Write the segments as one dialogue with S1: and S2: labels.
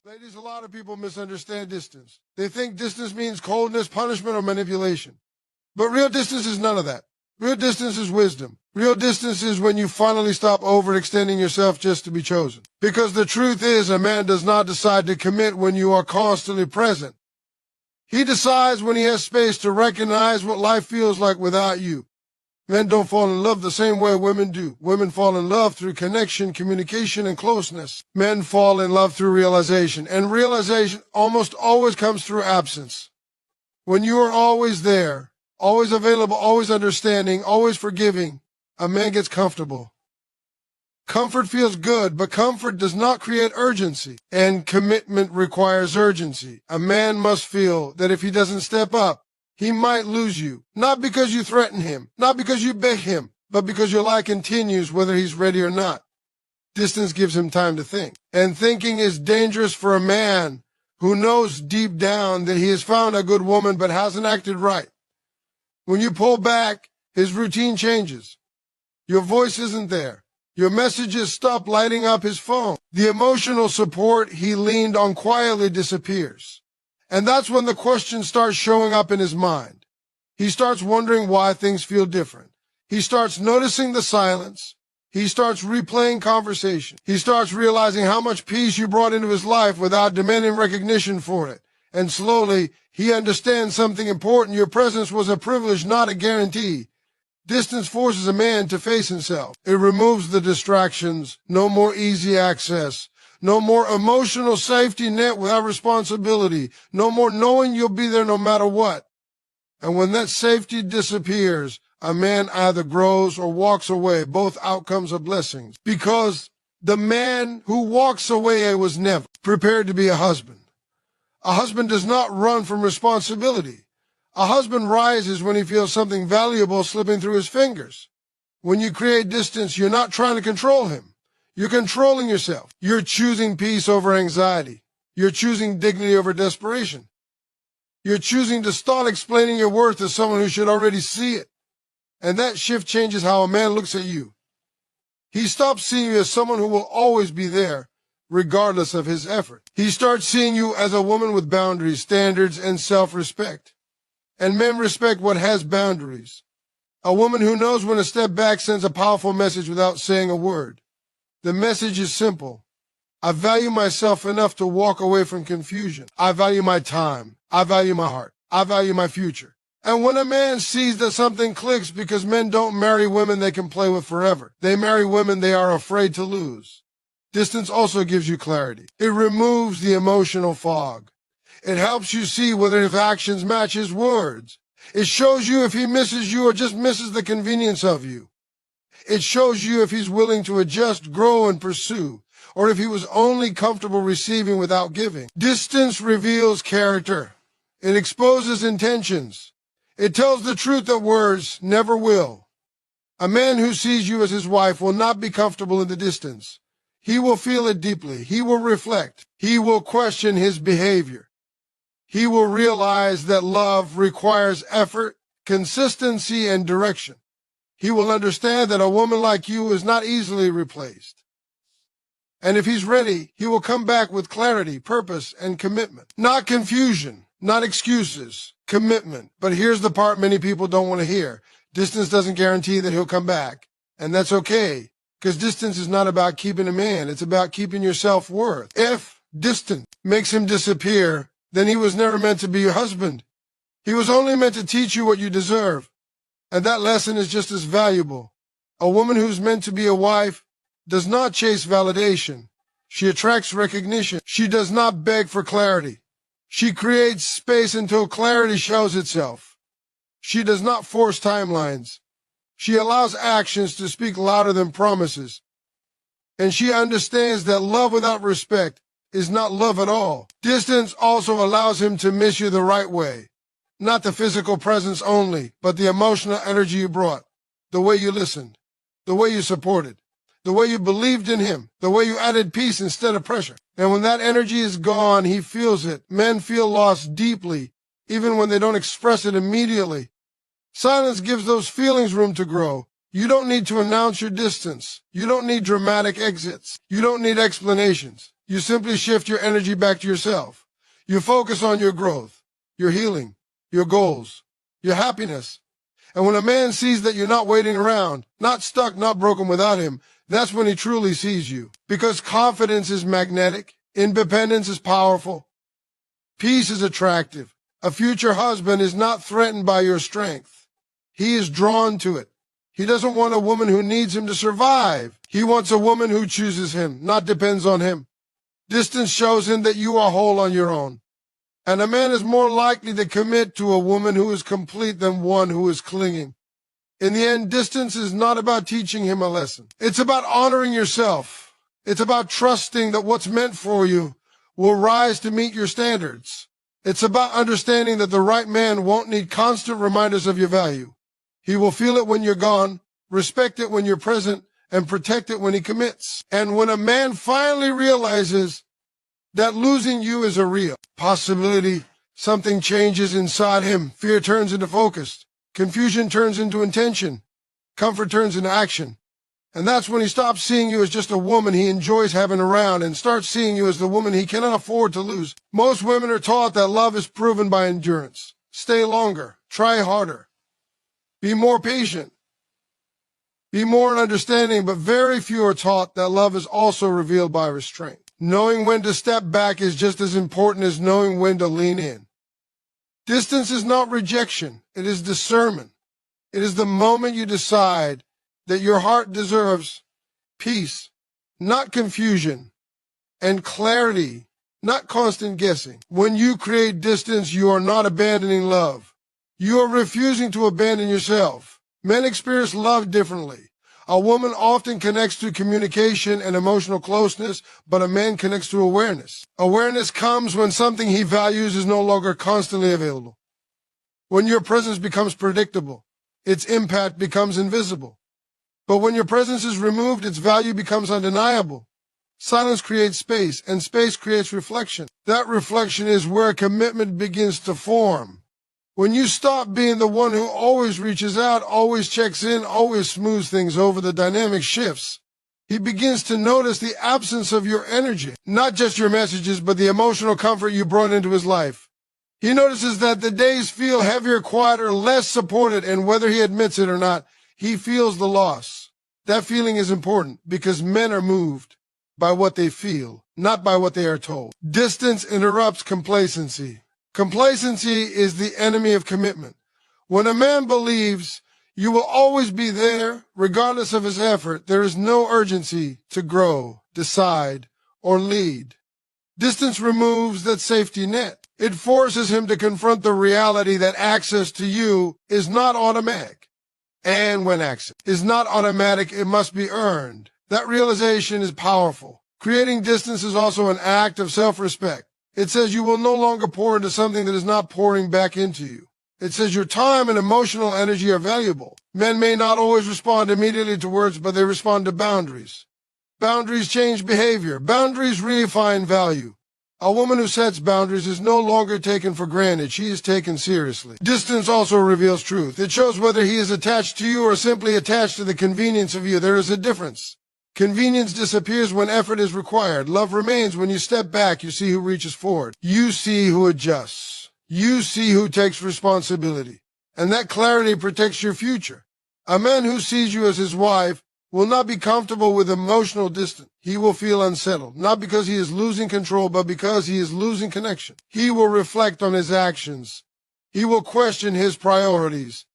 S1: Ladies, a lot of people misunderstand distance. They think distance means coldness, punishment, or manipulation. But real distance is none of that. Real distance is wisdom. Real distance is when you finally stop overextending yourself just to be chosen. Because the truth is, a man does not decide to commit when you are constantly present. He decides when he has space to recognize what life feels like without you. Men don't fall in love the same way women do. Women fall in love through connection, communication, and closeness. Men fall in love through realization, and realization almost always comes through absence. When you are always there, always available, always understanding, always forgiving, a man gets comfortable. Comfort feels good, but comfort does not create urgency, and commitment requires urgency. A man must feel that if he doesn't step up, he might lose you, not because you threaten him, not because you beg him, but because your lie continues whether he's ready or not. Distance gives him time to think, and thinking is dangerous for a man who knows deep down that he has found a good woman but hasn't acted right. When you pull back, his routine changes. Your voice isn't there. Your messages stop lighting up his phone. The emotional support he leaned on quietly disappears. And that's when the questions start showing up in his mind. He starts wondering why things feel different. He starts noticing the silence. He starts replaying conversation. He starts realizing how much peace you brought into his life without demanding recognition for it. And slowly, he understands something important. Your presence was a privilege, not a guarantee. Distance forces a man to face himself. It removes the distractions. No more easy access. No more emotional safety net without responsibility. No more knowing you'll be there no matter what. And when that safety disappears, a man either grows or walks away. Both outcomes are blessings. Because the man who walks away was never prepared to be a husband. A husband does not run from responsibility. A husband rises when he feels something valuable slipping through his fingers. When you create distance, you're not trying to control him. You're controlling yourself. You're choosing peace over anxiety. You're choosing dignity over desperation. You're choosing to start explaining your worth to someone who should already see it. And that shift changes how a man looks at you. He stops seeing you as someone who will always be there, regardless of his effort. He starts seeing you as a woman with boundaries, standards, and self-respect. And men respect what has boundaries. A woman who knows when to step back sends a powerful message without saying a word. The message is simple. I value myself enough to walk away from confusion. I value my time. I value my heart. I value my future. And when a man sees that something clicks, because men don't marry women they can play with forever. They marry women they are afraid to lose. Distance also gives you clarity. It removes the emotional fog. It helps you see whether his actions match his words. It shows you if he misses you or just misses the convenience of you. It shows you if he's willing to adjust, grow, and pursue, or if he was only comfortable receiving without giving. Distance reveals character. It exposes intentions. It tells the truth that words never will. A man who sees you as his wife will not be comfortable in the distance. He will feel it deeply. He will reflect. He will question his behavior. He will realize that love requires effort, consistency, and direction. He will understand that a woman like you is not easily replaced. And if he's ready, he will come back with clarity, purpose, and commitment. Not confusion, not excuses, commitment. But here's the part many people don't want to hear. Distance doesn't guarantee that he'll come back. And that's okay, because distance is not about keeping a man. It's about keeping your self-worth. If distance makes him disappear, then he was never meant to be your husband. He was only meant to teach you what you deserve. And that lesson is just as valuable. A woman who's meant to be a wife does not chase validation. She attracts recognition. She does not beg for clarity. She creates space until clarity shows itself. She does not force timelines. She allows actions to speak louder than promises. And she understands that love without respect is not love at all. Distance also allows him to miss you the right way. Not the physical presence only, but the emotional energy you brought, the way you listened, the way you supported, the way you believed in him, the way you added peace instead of pressure. And when that energy is gone, he feels it. Men feel lost deeply, even when they don't express it immediately. Silence gives those feelings room to grow. You don't need to announce your distance. You don't need dramatic exits. You don't need explanations. You simply shift your energy back to yourself. You focus on your growth, your healing, your goals, your happiness. And when a man sees that you're not waiting around, not stuck, not broken without him, that's when he truly sees you. Because confidence is magnetic, independence is powerful, peace is attractive. A future husband is not threatened by your strength. He is drawn to it. He doesn't want a woman who needs him to survive. He wants a woman who chooses him, not depends on him. Distance shows him that you are whole on your own. And a man is more likely to commit to a woman who is complete than one who is clinging. In the end, distance is not about teaching him a lesson. It's about honoring yourself. It's about trusting that what's meant for you will rise to meet your standards. It's about understanding that the right man won't need constant reminders of your value. He will feel it when you're gone, respect it when you're present, and protect it when he commits. And when a man finally realizes that losing you is a real possibility, something changes inside him. Fear turns into focus. Confusion turns into intention. Comfort turns into action. And that's when he stops seeing you as just a woman he enjoys having around and starts seeing you as the woman he cannot afford to lose. Most women are taught that love is proven by endurance. Stay longer. Try harder. Be more patient. Be more understanding, but very few are taught that love is also revealed by restraint. Knowing when to step back is just as important as knowing when to lean in. Distance is not rejection. It is discernment. It is the moment you decide that your heart deserves peace, not confusion, and clarity, not constant guessing. When you create distance, you are not abandoning love. You are refusing to abandon yourself. Men experience love differently. A woman often connects to communication and emotional closeness, but a man connects to awareness. Awareness comes when something he values is no longer constantly available. When your presence becomes predictable, its impact becomes invisible. But when your presence is removed, its value becomes undeniable. Silence creates space, and space creates reflection. That reflection is where commitment begins to form. When you stop being the one who always reaches out, always checks in, always smooths things over, the dynamic shifts. He begins to notice the absence of your energy, not just your messages, but the emotional comfort you brought into his life. He notices that the days feel heavier, quieter, less supported, and whether he admits it or not, he feels the loss. That feeling is important because men are moved by what they feel, not by what they are told. Distance interrupts complacency. Complacency is the enemy of commitment. When a man believes you will always be there, regardless of his effort, there is no urgency to grow, decide, or lead. Distance removes that safety net. It forces him to confront the reality that access to you is not automatic. And when access is not automatic, it must be earned. That realization is powerful. Creating distance is also an act of self-respect. It says you will no longer pour into something that is not pouring back into you. It says your time and emotional energy are valuable. Men may not always respond immediately to words, but they respond to boundaries. Boundaries change behavior. Boundaries redefine value. A woman who sets boundaries is no longer taken for granted. She is taken seriously. Distance also reveals truth. It shows whether he is attached to you or simply attached to the convenience of you. There is a difference. Convenience disappears when effort is required. Love remains when you step back. You see who reaches forward. You see who adjusts. You see who takes responsibility. And that clarity protects your future. A man who sees you as his wife will not be comfortable with emotional distance. He will feel unsettled, not because he is losing control, but because he is losing connection. He will reflect on his actions. He will question his priorities.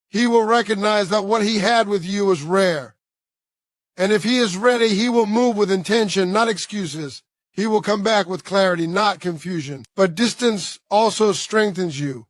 S1: He will recognize that what he had with you was rare. And if he is ready, he will move with intention, not excuses. He will come back with clarity, not confusion. But distance also strengthens you.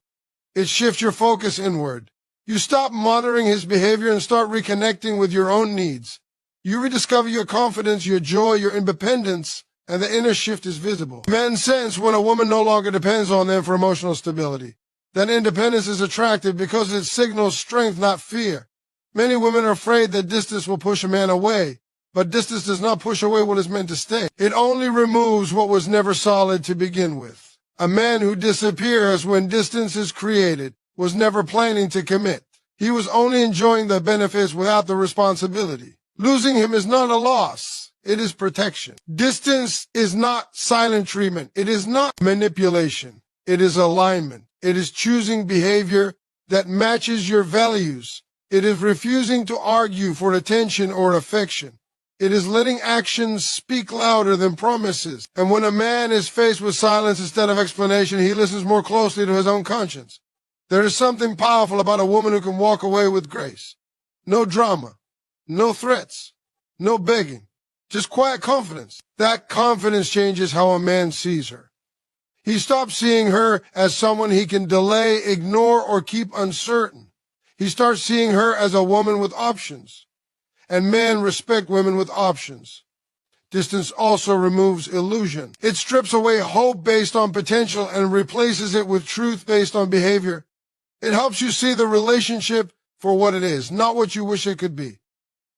S1: It shifts your focus inward. You stop monitoring his behavior and start reconnecting with your own needs. You rediscover your confidence, your joy, your independence, and the inner shift is visible. Men sense when a woman no longer depends on them for emotional stability. That independence is attractive because it signals strength, not fear. Many women are afraid that distance will push a man away, but distance does not push away what is meant to stay. It only removes what was never solid to begin with. A man who disappears when distance is created was never planning to commit. He was only enjoying the benefits without the responsibility. Losing him is not a loss. It is protection. Distance is not silent treatment. It is not manipulation. It is alignment. It is choosing behavior that matches your values. It is refusing to argue for attention or affection. It is letting actions speak louder than promises. And when a man is faced with silence instead of explanation, he listens more closely to his own conscience. There is something powerful about a woman who can walk away with grace. No drama, no threats, no begging, just quiet confidence. That confidence changes how a man sees her. He stops seeing her as someone he can delay, ignore, or keep uncertain. He starts seeing her as a woman with options. And men respect women with options. Distance also removes illusion. It strips away hope based on potential and replaces it with truth based on behavior. It helps you see the relationship for what it is, not what you wish it could be.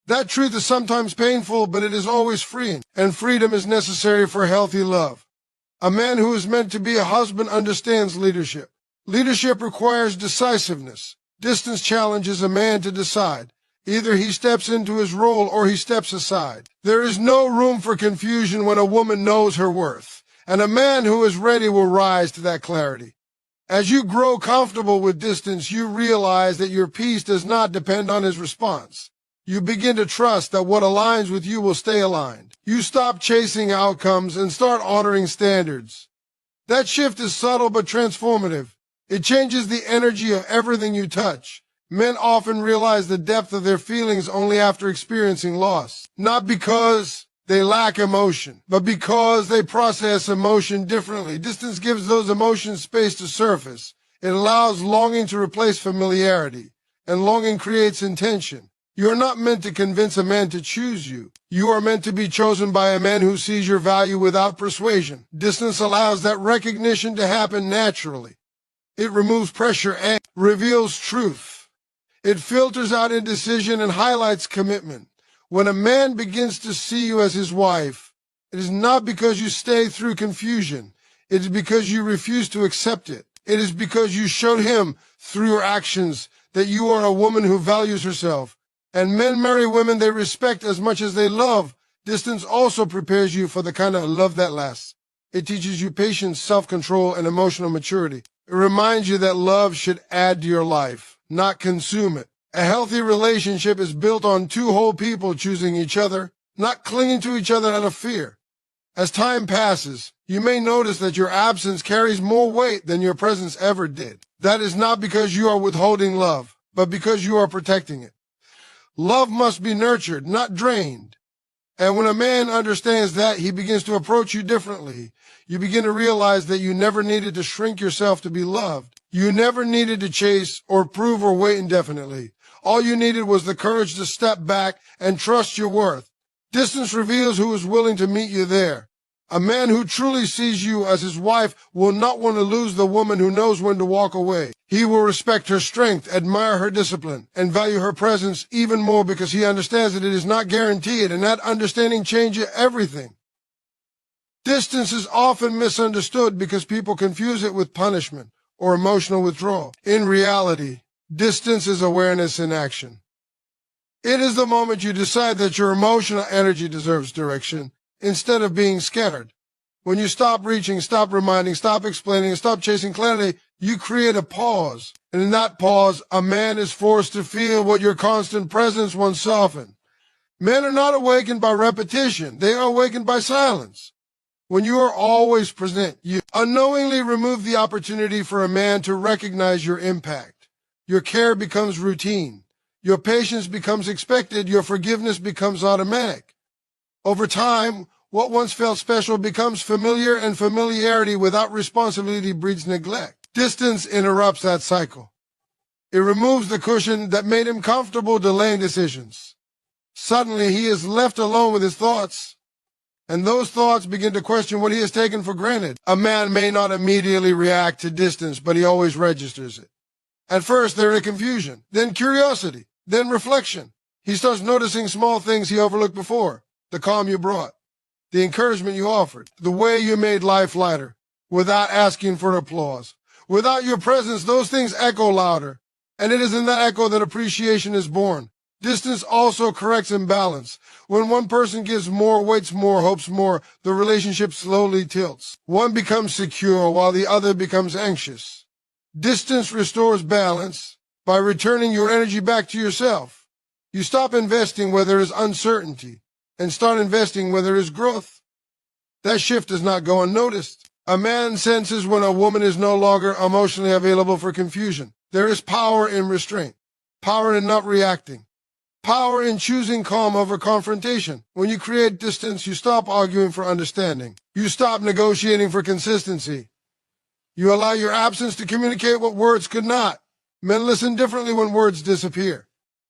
S1: That truth is sometimes painful, but it is always freeing, and freedom is necessary for healthy love. A man who is meant to be a husband understands leadership. Leadership requires decisiveness. Distance challenges a man to decide. Either he steps into his role or he steps aside. There is no room for confusion when a woman knows her worth, and a man who is ready will rise to that clarity. As you grow comfortable with distance, you realize that your peace does not depend on his response. You begin to trust that what aligns with you will stay aligned. You stop chasing outcomes and start honoring standards. That shift is subtle but transformative. It changes the energy of everything you touch. Men often realize the depth of their feelings only after experiencing loss. Not because they lack emotion, but because they process emotion differently. Distance gives those emotions space to surface. It allows longing to replace familiarity, and longing creates intention. You are not meant to convince a man to choose you. You are meant to be chosen by a man who sees your value without persuasion. Distance allows that recognition to happen naturally. It removes pressure and reveals truth. It filters out indecision and highlights commitment. When a man begins to see you as his wife, it is not because you stay through confusion. It is because you refuse to accept it. It is because you showed him through your actions that you are a woman who values herself. And men marry women they respect as much as they love. Distance also prepares you for the kind of love that lasts. It teaches you patience, self-control, and emotional maturity. It reminds you that love should add to your life, not consume it. A healthy relationship is built on two whole people choosing each other, not clinging to each other out of fear. As time passes, you may notice that your absence carries more weight than your presence ever did. That is not because you are withholding love, but because you are protecting it. Love must be nurtured, not drained. And when a man understands that, he begins to approach you differently. You begin to realize that you never needed to shrink yourself to be loved. You never needed to chase or prove or wait indefinitely. All you needed was the courage to step back and trust your worth. Distance reveals who is willing to meet you there. A man who truly sees you as his wife will not want to lose the woman who knows when to walk away. He will respect her strength, admire her discipline, and value her presence even more because he understands that it is not guaranteed, and that understanding changes everything. Distance is often misunderstood because people confuse it with punishment or emotional withdrawal. In reality, distance is awareness in action. It is the moment you decide that your emotional energy deserves direction instead of being scattered. When you stop reaching, stop reminding, stop explaining, and stop chasing clarity, you create a pause. And in that pause, a man is forced to feel what your constant presence once softened. Men are not awakened by repetition. They are awakened by silence. When you are always present, you unknowingly remove the opportunity for a man to recognize your impact. Your care becomes routine. Your patience becomes expected. Your forgiveness becomes automatic. Over time, what once felt special becomes familiar, and familiarity without responsibility breeds neglect. Distance interrupts that cycle. It removes the cushion that made him comfortable delaying decisions. Suddenly, he is left alone with his thoughts, and those thoughts begin to question what he has taken for granted. A man may not immediately react to distance, but he always registers it. At first, there is confusion, then curiosity, then reflection. He starts noticing small things he overlooked before. The calm you brought, the encouragement you offered, the way you made life lighter, without asking for applause. Without your presence, those things echo louder, and it is in that echo that appreciation is born. Distance also corrects imbalance. When one person gives more, waits more, hopes more, the relationship slowly tilts. One becomes secure while the other becomes anxious. Distance restores balance by returning your energy back to yourself. You stop investing where there is uncertainty and start investing where there is growth. That shift does not go unnoticed. A man senses when a woman is no longer emotionally available for confusion. There is power in restraint, power in not reacting, power in choosing calm over confrontation. When you create distance, you stop arguing for understanding. You stop negotiating for consistency. You allow your absence to communicate what words could not. Men listen differently when words disappear.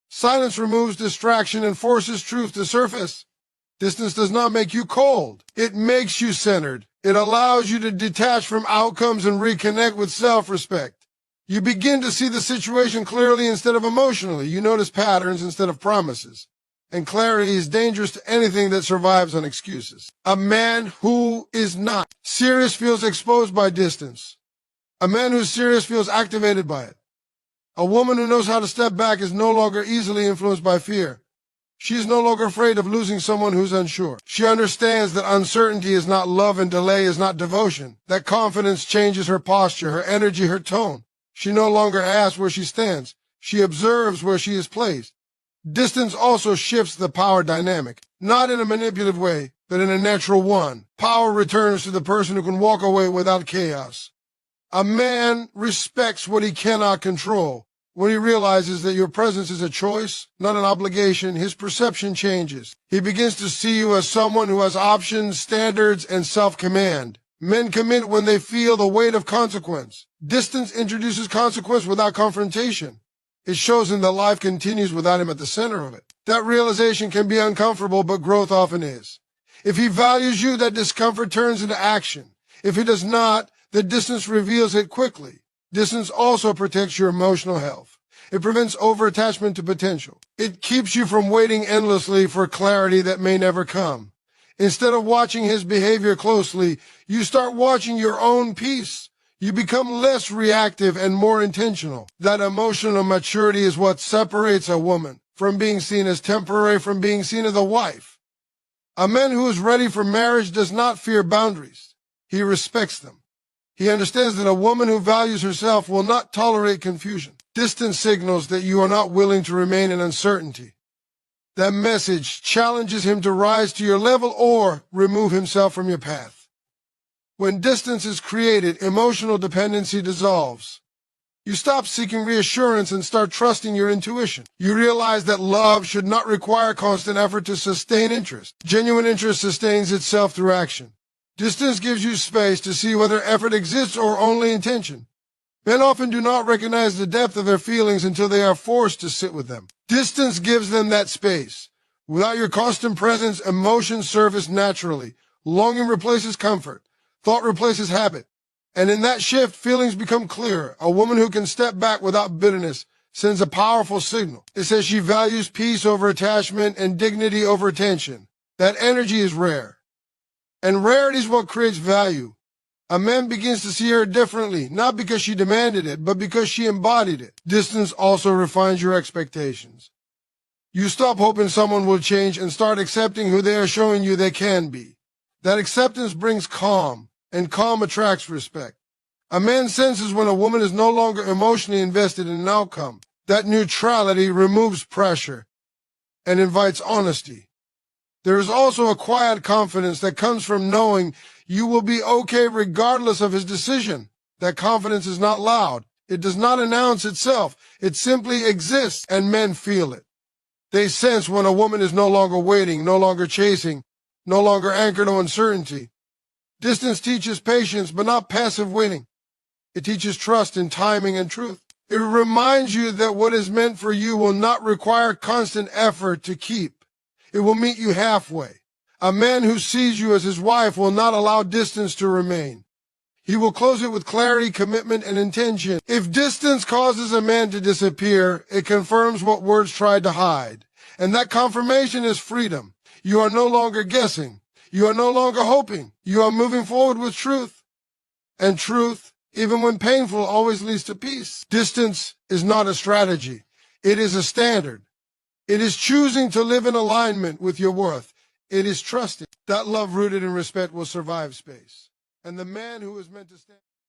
S1: Silence removes distraction and forces truth to surface. Distance does not make you cold. It makes you centered. It allows you to detach from outcomes and reconnect with self-respect. You begin to see the situation clearly instead of emotionally. You notice patterns instead of promises. And clarity is dangerous to anything that survives on excuses. A man who is not serious feels exposed by distance. A man who's serious feels activated by it. A woman who knows how to step back is no longer easily influenced by fear. She is no longer afraid of losing someone who's unsure. She understands that uncertainty is not love and delay is not devotion. That confidence changes her posture, her energy, her tone. She no longer asks where she stands. She observes where she is placed. Distance also shifts the power dynamic, not in a manipulative way, but in a natural one. Power returns to the person who can walk away without chaos. A man respects what he cannot control. When he realizes that your presence is a choice, not an obligation, his perception changes. He begins to see you as someone who has options, standards, and self-command. Men commit when they feel the weight of consequence. Distance introduces consequence without confrontation. It shows him that life continues without him at the center of it. That realization can be uncomfortable, but growth often is. If he values you, that discomfort turns into action. If he does not, the distance reveals it quickly. Distance also protects your emotional health. It prevents over-attachment to potential. It keeps you from waiting endlessly for clarity that may never come. Instead of watching his behavior closely, you start watching your own peace. You become less reactive and more intentional. That emotional maturity is what separates a woman from being seen as temporary, from being seen as a wife. A man who is ready for marriage does not fear boundaries. He respects them. He understands that a woman who values herself will not tolerate confusion. Distance signals that you are not willing to remain in uncertainty. That message challenges him to rise to your level or remove himself from your path. When distance is created, emotional dependency dissolves. You stop seeking reassurance and start trusting your intuition. You realize that love should not require constant effort to sustain interest. Genuine interest sustains itself through action. Distance gives you space to see whether effort exists or only intention. Men often do not recognize the depth of their feelings until they are forced to sit with them. Distance gives them that space. Without your constant presence, emotions surface naturally. Longing replaces comfort. Thought replaces habit. And in that shift, feelings become clearer. A woman who can step back without bitterness sends a powerful signal. It says she values peace over attachment and dignity over attention. That energy is rare. And rarity is what creates value. A man begins to see her differently, not because she demanded it, but because she embodied it. Distance also refines your expectations. You stop hoping someone will change and start accepting who they are showing you they can be. That acceptance brings calm, and calm attracts respect. A man senses when a woman is no longer emotionally invested in an outcome. That neutrality removes pressure and invites honesty. There is also a quiet confidence that comes from knowing you will be okay regardless of his decision. That confidence is not loud. It does not announce itself. It simply exists, and men feel it. They sense when a woman is no longer waiting, no longer chasing, no longer anchored on uncertainty. Distance teaches patience, but not passive waiting. It teaches trust in timing and truth. It reminds you that what is meant for you will not require constant effort to keep. It will meet you halfway. A man who sees you as his wife will not allow distance to remain. He will close it with clarity, commitment, and intention. If distance causes a man to disappear, it confirms what words tried to hide. And that confirmation is freedom. You are no longer guessing. You are no longer hoping. You are moving forward with truth. And truth, even when painful, always leads to peace. Distance is not a strategy. It is a standard. It is choosing to live in alignment with your worth. It is trusting that love rooted in respect will survive space. And the man who is meant to stand